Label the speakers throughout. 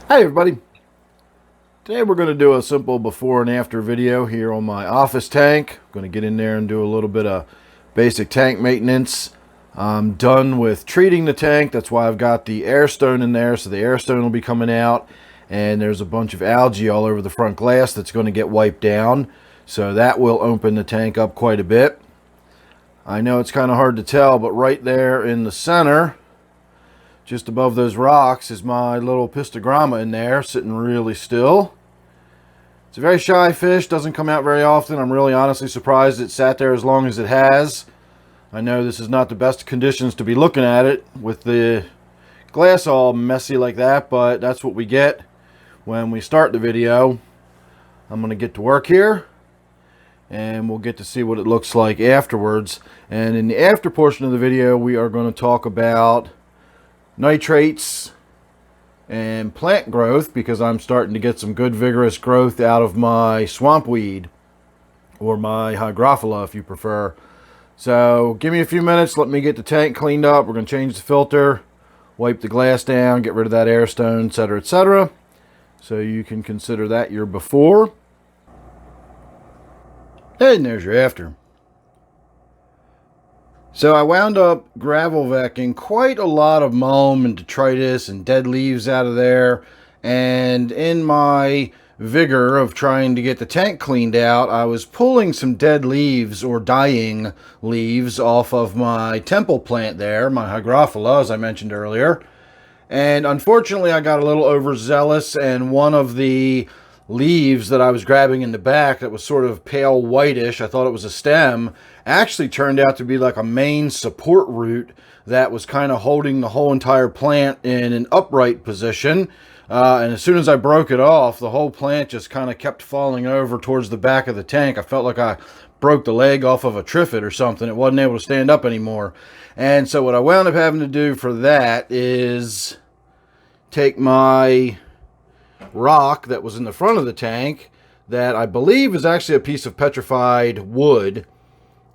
Speaker 1: Hi everybody, today we're going to do a simple before and after video here on my office tank. I'm going to get in there and do a little bit of basic tank maintenance. I'm done with treating the tank, that's why I've got the air stone in there, so the air stone will be coming out, and there's a bunch of algae all over the front glass that's going to get wiped down, so that will open the tank up quite a bit. I know it's kind of hard to tell, but right there in the center, just above those rocks, is my little pistogramma in there, sitting really still. It's a very shy fish, doesn't come out very often. I'm really honestly surprised it sat there as long as it has. I know this is not the best conditions to be looking at it with the glass all messy like that, but that's what we get when we start the video. I'm going to get to work here, and we'll get to see what it looks like afterwards. And in the after portion of the video, we are going to talk about nitrates and plant growth, because I'm starting to get some good vigorous growth out of my swamp weed, or my Hydrophilia if you prefer. So give me a few minutes, let me get the tank cleaned up. We're going to change the filter, wipe the glass down, get rid of that air stone, etc., etc. So you can consider that your before. And there's your after. So I wound up gravel vacuuming quite a lot of mulm and detritus and dead leaves out of there. And in my vigor of trying to get the tank cleaned out, I was pulling some dead leaves or dying leaves off of my temple plant there, my Hydrophilia, as I mentioned earlier. And unfortunately, I got a little overzealous, and one of the leaves that I was grabbing in the back that was sort of pale whitish, I thought it was a stem, actually turned out to be like a main support root that was kind of holding the whole entire plant in an upright position. And as soon as I broke it off, the whole plant just kind of kept falling over towards the back of the tank. I felt like I broke the leg off of a Triffid or something. It wasn't able to stand up anymore. And so what I wound up having to do for that is take my rock that was in the front of the tank, that I believe is actually a piece of petrified wood,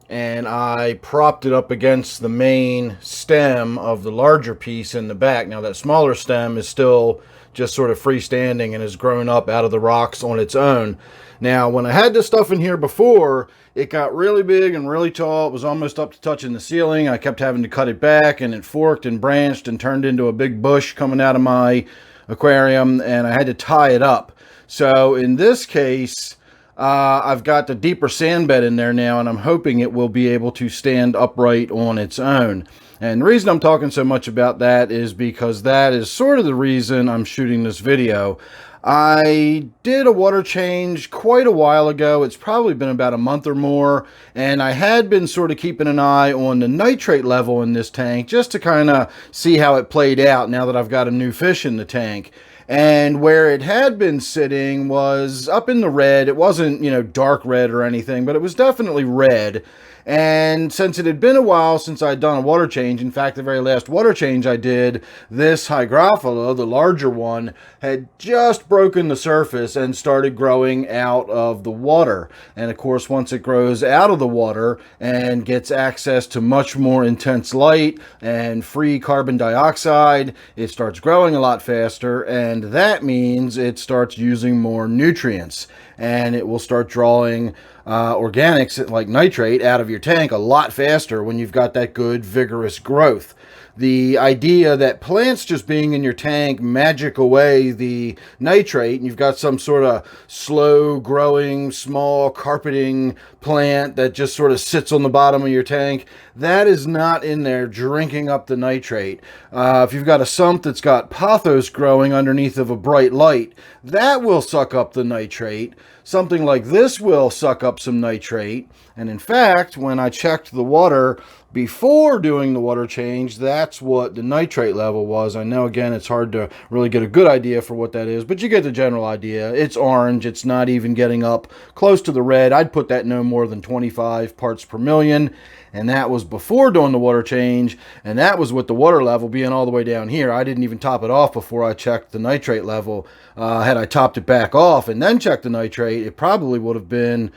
Speaker 1: and I propped it up against the main stem of the larger piece in the back. Now that smaller stem is still just sort of freestanding and has grown up out of the rocks on its own. Now when I had this stuff in here before, it got really big and really tall. It was almost up to touching the ceiling. I kept having to cut it back, and it forked and branched and turned into a big bush coming out of my aquarium, and I had to tie it up. So in this case, I've got the deeper sand bed in there now, and I'm hoping it will be able to stand upright on its own. And the reason I'm talking so much about that is because that is sort of the reason I'm shooting this video. I did a water change quite a while ago. It's probably been about a month or more, and I had been sort of keeping an eye on the nitrate level in this tank just to kind of see how it played out now that I've got a new fish in the tank. And where it had been sitting was up in the red. It wasn't, dark red or anything, but it was definitely red. And since it had been a while since I'd done a water change, in fact, the very last water change I did, this Hydrophilia, the larger one, had just broken the surface and started growing out of the water. And of course, once it grows out of the water and gets access to much more intense light and free carbon dioxide, it starts growing a lot faster, and that means it starts using more nutrients. And it will start drawing organics like nitrate out of your tank a lot faster when you've got that good vigorous growth. The idea that plants just being in your tank magic away the nitrate, and you've got some sort of slow growing small carpeting plant that just sort of sits on the bottom of your tank, that is not in there drinking up the nitrate. If you've got a sump that's got pothos growing underneath of a bright light, that will suck up the nitrate. Something like this will suck up some nitrate. And in fact, when I checked the water before doing the water change, that's what the nitrate level was. I know, again, it's hard to really get a good idea for what that is, but you get the general idea. It's orange. It's not even getting up close to the red. I'd put that no more than 25 parts per million. And that was before doing the water change, and that was with the water level being all the way down here. I didn't even top it off before I checked the nitrate level. Had I topped it back off and then checked the nitrate, it probably would have been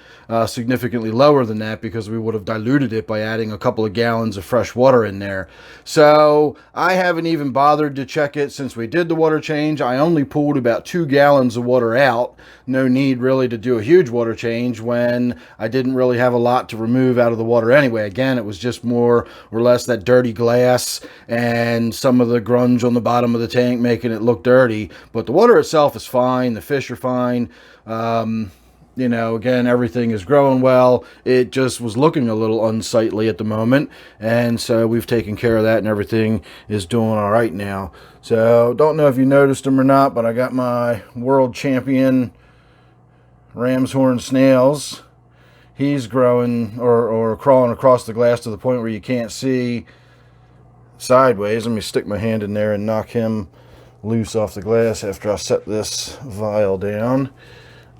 Speaker 1: significantly lower than that, because we would have diluted it by adding a couple of gallons of fresh water in there. So I haven't even bothered to check it since we did the water change. I only pulled about 2 gallons of water out. No need really to do a huge water change when I didn't really have a lot to remove out of the water anyway. Again, it was just more or less that dirty glass and some of the grunge on the bottom of the tank making it look dirty. But the water itself is fine. The fish are fine. You know, again, everything is growing well. It just was looking a little unsightly at the moment. And so we've taken care of that and everything is doing all right now. So don't know if you noticed them or not, but I got my world champion ram's horn snails. He's growing or crawling across the glass to the point where you can't see sideways. Let me stick my hand in there and knock him loose off the glass after I set this vial down.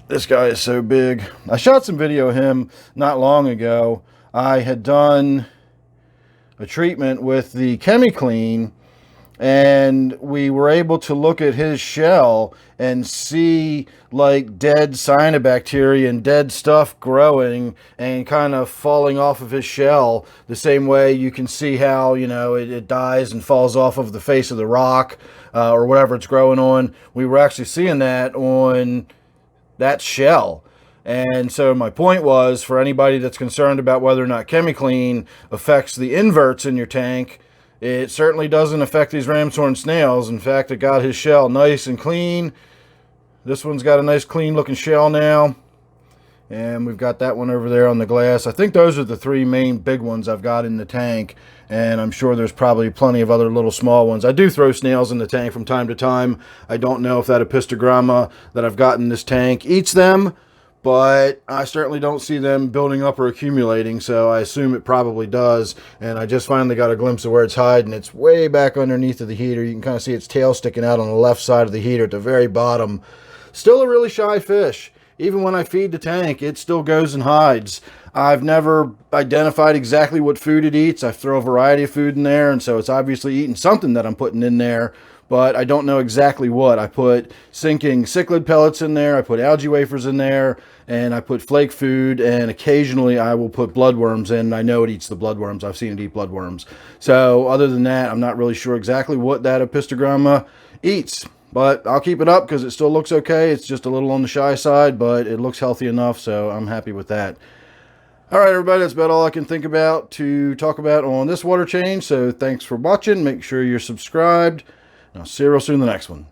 Speaker 1: This guy is so big. I shot some video of him not long ago. I had done a treatment with the ChemiClean, and we were able to look at his shell and see like dead cyanobacteria and dead stuff growing and kind of falling off of his shell, the same way you can see how, you know, it dies and falls off of the face of the rock or whatever it's growing on. We were actually seeing that on that shell. And so my point was, for anybody that's concerned about whether or not ChemiClean affects the inverts in your tank, it certainly doesn't affect these ram's horn snails. In fact, it got his shell nice and clean. This one's got a nice clean looking shell now. And we've got that one over there on the glass. I think those are the 3 main big ones I've got in the tank. And I'm sure there's probably plenty of other little small ones. I do throw snails in the tank from time to time. I don't know if that apistogramma that I've got in this tank eats them, but I certainly don't see them building up or accumulating, so I assume it probably does. And I just finally got a glimpse of where it's hiding. It's way back underneath of the heater. You can kind of see its tail sticking out on the left side of the heater at the very bottom. Still a really shy fish. Even when I feed the tank, it still goes and hides. I've never identified exactly what food it eats. I throw a variety of food in there, and so it's obviously eating something that I'm putting in there, but I don't know exactly what. I put sinking cichlid pellets in there, I put algae wafers in there, and I put flake food, and occasionally I will put bloodworms in. I know it eats the bloodworms. I've seen it eat bloodworms. So other than that, I'm not really sure exactly what that apistogramma eats. But I'll keep it up because it still looks okay. It's just a little on the shy side, but it looks healthy enough, so I'm happy with that. All right, everybody, that's about all I can think about to talk about on this water change. So thanks for watching. Make sure you're subscribed. And I'll see you real soon in the next one.